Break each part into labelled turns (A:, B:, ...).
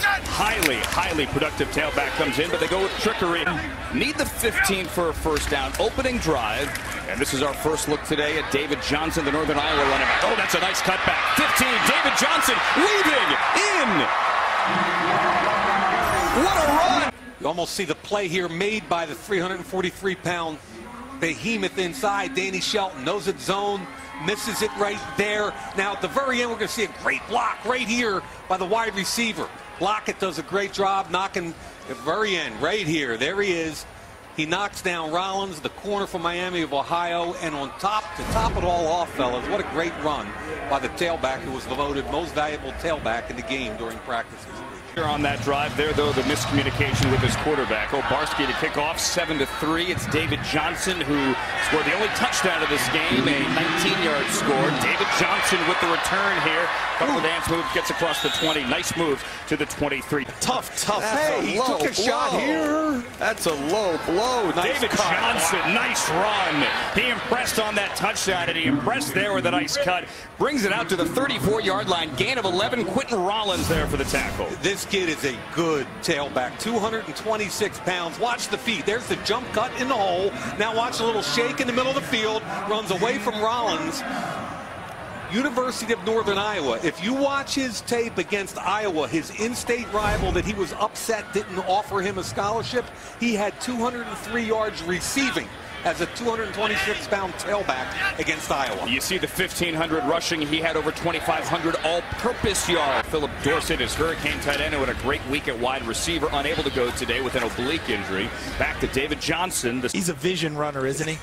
A: Highly productive tailback comes in, but they go with trickery. Need the 15 for a first down. Opening drive. And this is our first look today at David Johnson, the Northern Iowa running back. Oh, that's a nice cutback. 15, David Johnson weaving in. What a run.
B: You almost see the play here made by the 343-pound behemoth inside. Danny Shelton knows it's zone, misses it right there. Now at the very end, we're going to see a great block right here by the wide receiver. Lockett does a great job knocking at the very end, right here. There he is. He knocks down Rollins, the corner from Miami of Ohio, and on top, to top it all off, fellas, what a great run by the tailback who was the voted most valuable tailback in the game during practices.
A: On that drive there, though, the miscommunication with his quarterback. Obarski to kick off 7-3. It's David Johnson who scored the only touchdown of this game, a 19-yard score. David Johnson with the return here. Couple dance move, gets across the 20. Nice move to the 23.
C: Tough.
B: Hey, he took a shot here.
C: That's a low blow.
A: Nice David cut. Johnson, nice run. He impressed on that touchdown, and he impressed there with a nice cut. Brings it out to the 34-yard line. Gain of 11. Quentin Rollins there for the tackle.
B: This kid is a good tailback, 226 pounds. Watch the feet. There's the jump cut in the hole. Now watch a little shake in the middle of the field. Runs away from Rollins. University of Northern Iowa. If you watch his tape against Iowa, his in-state rival that he was upset didn't offer him a scholarship, he had 203 yards receiving as a 226-pound tailback against Iowa.
A: You see the 1,500 rushing. He had over 2,500 all-purpose yards. Philip Dorsett, his Hurricane tight end, who had a great week at wide receiver, unable to go today with an oblique injury. Back to David Johnson.
C: He's a vision runner, isn't he?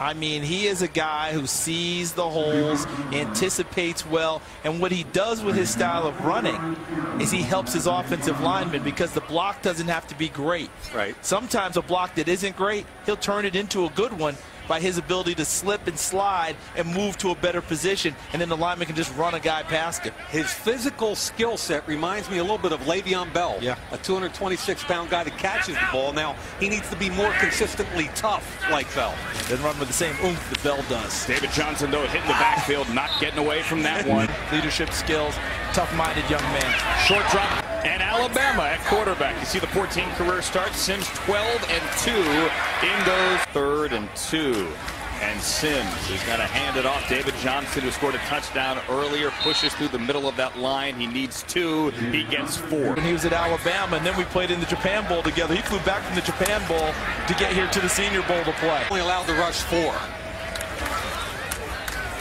C: I mean, he is a guy who sees the holes, anticipates well, and what he does with his style of running is he helps his offensive linemen because the block doesn't have to be great.
B: Right.
C: Sometimes a block that isn't great, he'll turn it into a good one by his ability to slip and slide and move to a better position, and then the lineman can just run a guy past him.
B: His physical skill set reminds me a little bit of Le'Veon Bell, a 226-pound guy that catches the ball. Now, he needs to be more consistently tough like Bell.
C: Doesn't run with the same oomph that Bell does.
A: David Johnson, though, hitting the backfield, not getting away from that one.
C: Leadership skills, tough-minded young man.
A: Short drop. And Alabama at quarterback. You see the 14 career starts. Sims 12-2 in those 3rd and 2. And Sims is going to hand it off. David Johnson, who scored a touchdown earlier, pushes through the middle of that line. He needs 2. He gets 4.
C: When he was at Alabama, and then we played in the Japan Bowl together. He flew back from the Japan Bowl to get here to the Senior Bowl to play.
B: Only allowed to rush 4.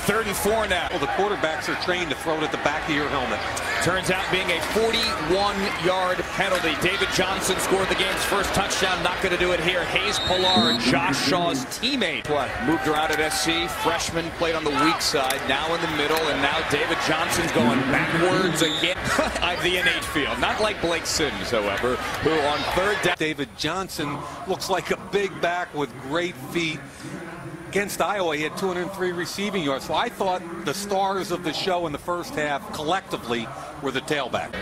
A: 3rd and 4 now.
B: Well, the quarterbacks are trained to throw it at the back of your helmet.
A: Turns out being a 41-yard penalty. David Johnson scored the game's first touchdown. Not going to do it here. Hayes Pillar, Josh Shaw's teammate, moved around at SC. Freshman played on the weak side, now in the middle, and now David Johnson's going backwards again. The innate feel. Not like Blake Sims, however, who on 3rd down.
B: David Johnson looks like a big back with great feet. Against Iowa, he had 203 receiving yards. So I thought the stars of the show in the first half collectively were the tailback.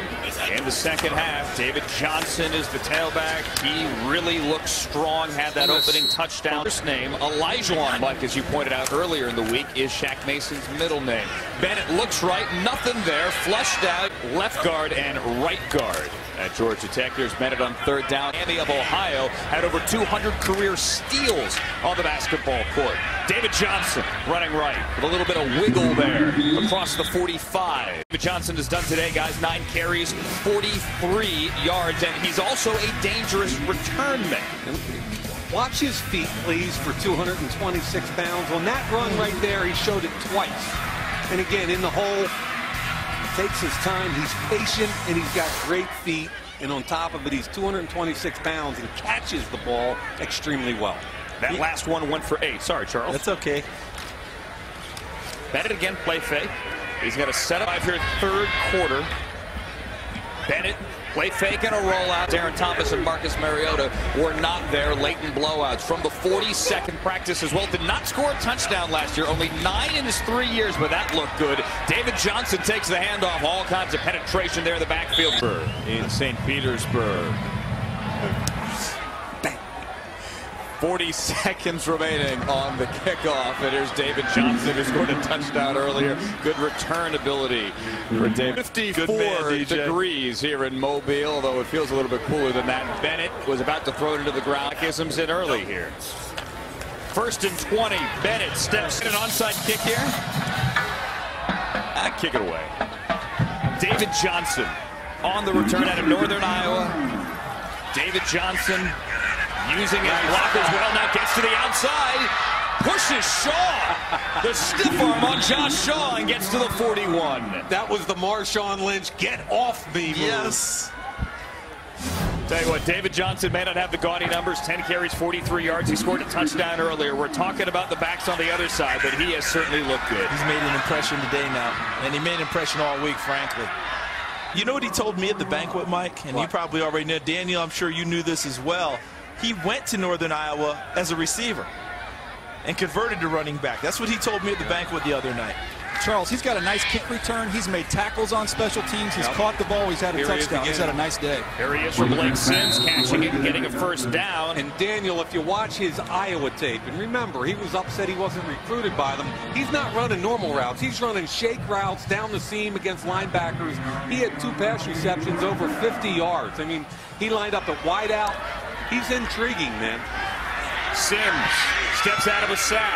A: In the second half, David Johnson is the tailback. He really looks strong, had that opening touchdown. First name, Elijah, Mike, as you pointed out earlier in the week, is Shaq Mason's middle name. Bennett looks right, nothing there, flushed out, left guard and right guard. At Georgia Tech, here's Bennett on 3rd down. Miami of Ohio had over 200 career steals on the basketball court. David Johnson running right with a little bit of wiggle there across the 45. David Johnson has done today, guys, 9 carries, 43 yards, and he's also a dangerous return man.
B: Watch his feet, please, for 226 pounds. On that run right there, he showed it twice. And again, in the hole, takes his time, he's patient, and he's got great feet. And on top of it, he's 226 pounds and catches the ball extremely well.
A: That last one went for 8. Sorry, Charles.
C: That's okay.
A: Bennett again, play fake. He's got a setup here, 3rd quarter. Bennett, play fake and a rollout. Darren Thomas and Marcus Mariota were not there. Late in blowouts from the 42nd practice as well. Did not score a touchdown last year. Only 9 in his 3 years, but that looked good. David Johnson takes the handoff. All kinds of penetration there in the backfield. In St. Petersburg. 40 seconds remaining on the kickoff. And here's David Johnson, who scored a touchdown earlier. Good return ability for David. 54 degrees here in Mobile, although it feels a little bit cooler than that. Bennett was about to throw it into the ground. Isms in early here. 1st and 20. Bennett steps in an onside kick here. Kick it away. David Johnson on the return out of Northern Iowa. David Johnson using his block as well. Now gets to the outside. Pushes Shaw. The stiff arm on Josh Shaw and gets to the 41.
B: That was the Marshawn Lynch get off me move.
C: Yes.
A: Tell you what, David Johnson may not have the gaudy numbers. 10 carries, 43 yards. He scored a touchdown earlier. We're talking about the backs on the other side, but he has certainly looked good.
C: He's made an impression today now, and he made an impression all week, frankly. You know what he told me at the banquet, Mike? And you probably already know. Daniel, I'm sure you knew this as well. He went to Northern Iowa as a receiver and converted to running back. That's what he told me at the banquet the other night.
D: Charles, he's got a nice kick return. He's made tackles on special teams. He's caught the ball. He's had a touchdown. He's had a nice day.
A: Here he is for Blake Sims, catching it and getting a 1st down.
B: And Daniel, if you watch his Iowa tape, and remember, he was upset he wasn't recruited by them. He's not running normal routes. He's running shake routes down the seam against linebackers. He had 2 pass receptions over 50 yards. I mean, he lined up at wide out. He's intriguing, man.
A: Sims steps out of a sack.